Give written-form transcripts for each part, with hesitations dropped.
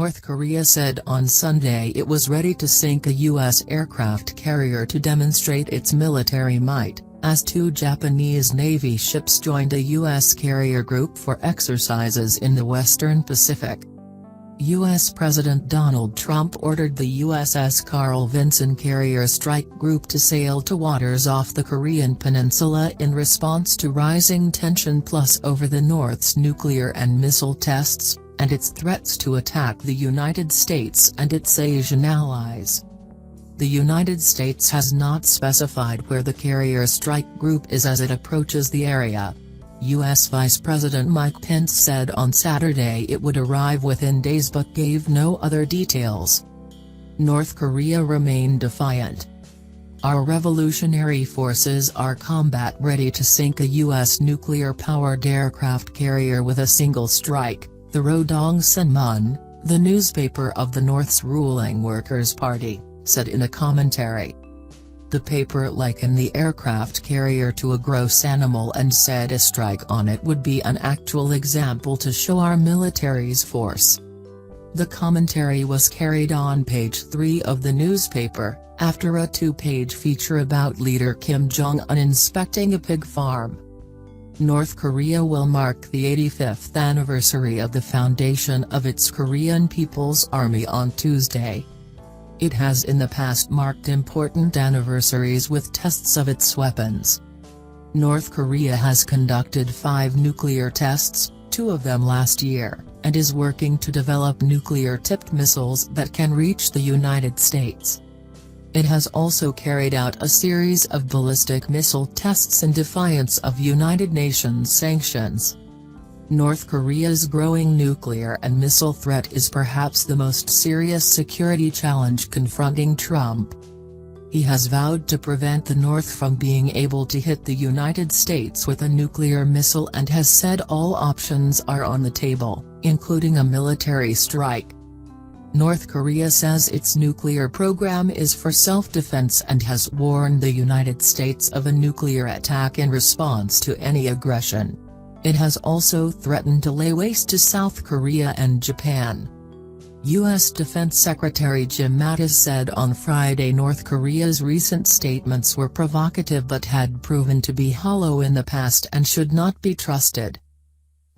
North Korea said on Sunday it was ready to sink a U.S. aircraft carrier to demonstrate its military might, as two Japanese Navy ships joined a U.S. carrier group for exercises in the Western Pacific. U.S. President Donald Trump ordered the USS Carl Vinson carrier strike group to sail to waters off the Korean peninsula in response to rising tension over the North's nuclear and missile tests, and its threats to attack the United States and its Asian allies. The United States has not specified where the carrier strike group is as it approaches the area. U.S. Vice President Mike Pence said on Saturday it would arrive within days but gave no other details. North Korea remained defiant. "Our revolutionary forces are combat-ready to sink a U.S. nuclear-powered aircraft carrier with a single strike," the Rodong Sinmun, the newspaper of the North's ruling Workers' Party, said in a commentary. The paper likened the aircraft carrier to a gross animal and said a strike on it would be an actual example to show our military's force. The commentary was carried on page 3 of the newspaper, after a 2-page feature about leader Kim Jong-un inspecting a pig farm. North Korea will mark the 85th anniversary of the foundation of its Korean People's Army on Tuesday. It has in the past marked important anniversaries with tests of its weapons. North Korea has conducted 5 nuclear tests, 2 of them last year, and is working to develop nuclear-tipped missiles that can reach the United States. It has also carried out a series of ballistic missile tests in defiance of United Nations sanctions. North Korea's growing nuclear and missile threat is perhaps the most serious security challenge confronting Trump. He has vowed to prevent the North from being able to hit the United States with a nuclear missile and has said all options are on the table, including a military strike. North Korea says its nuclear program is for self-defense and has warned the United States of a nuclear attack in response to any aggression. It has also threatened to lay waste to South Korea and Japan. U.S. Defense Secretary Jim Mattis said on Friday North Korea's recent statements were provocative but had proven to be hollow in the past and should not be trusted.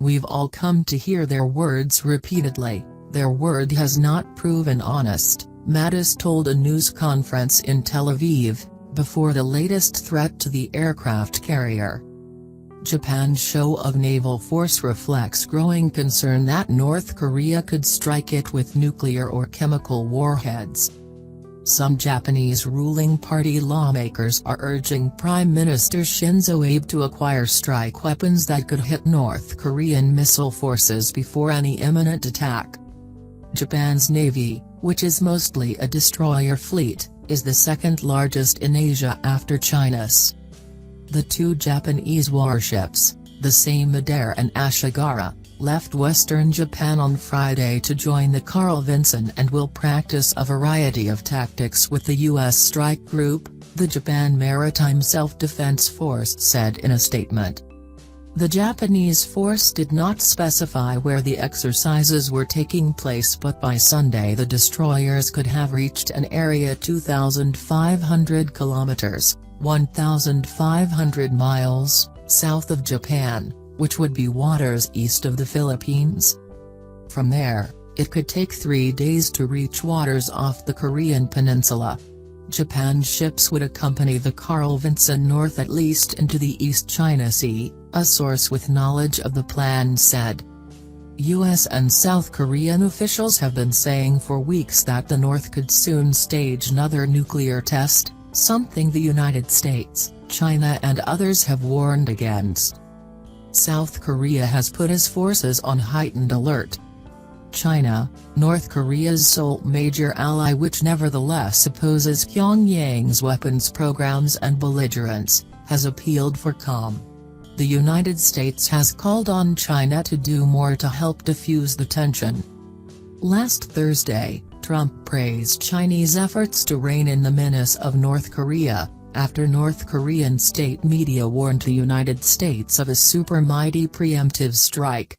"We've all come to hear their words repeatedly, their word has not proven honest," Mattis told a news conference in Tel Aviv, before the latest threat to the aircraft carrier. Japan's show of naval force reflects growing concern that North Korea could strike it with nuclear or chemical warheads. Some Japanese ruling party lawmakers are urging Prime Minister Shinzo Abe to acquire strike weapons that could hit North Korean missile forces before any imminent attack. Japan's navy, which is mostly a destroyer fleet, is the second largest in Asia after China's. The 2 Japanese warships, the Same-Adair and Ashigara, left western Japan on Friday to join the Carl Vinson and will practice a variety of tactics with the U.S. strike group, the Japan Maritime Self-Defense Force said in a statement. The Japanese force did not specify where the exercises were taking place, but by Sunday the destroyers could have reached an area 2,500 kilometers. 1,500 miles, south of Japan, which would be waters east of the Philippines. From there, it could take 3 days to reach waters off the Korean peninsula. Japan's ships would accompany the Carl Vinson north at least into the East China Sea, a source with knowledge of the plan said. U.S. and South Korean officials have been saying for weeks that the North could soon stage another nuclear test, something the United States, China and others have warned against. South Korea has put its forces on heightened alert. China, North Korea's sole major ally which nevertheless opposes Pyongyang's weapons programs and belligerence, has appealed for calm. The United States has called on China to do more to help defuse the tension. Last Thursday, Trump praised Chinese efforts to rein in the menace of North Korea, after North Korean state media warned the United States of a super mighty preemptive strike.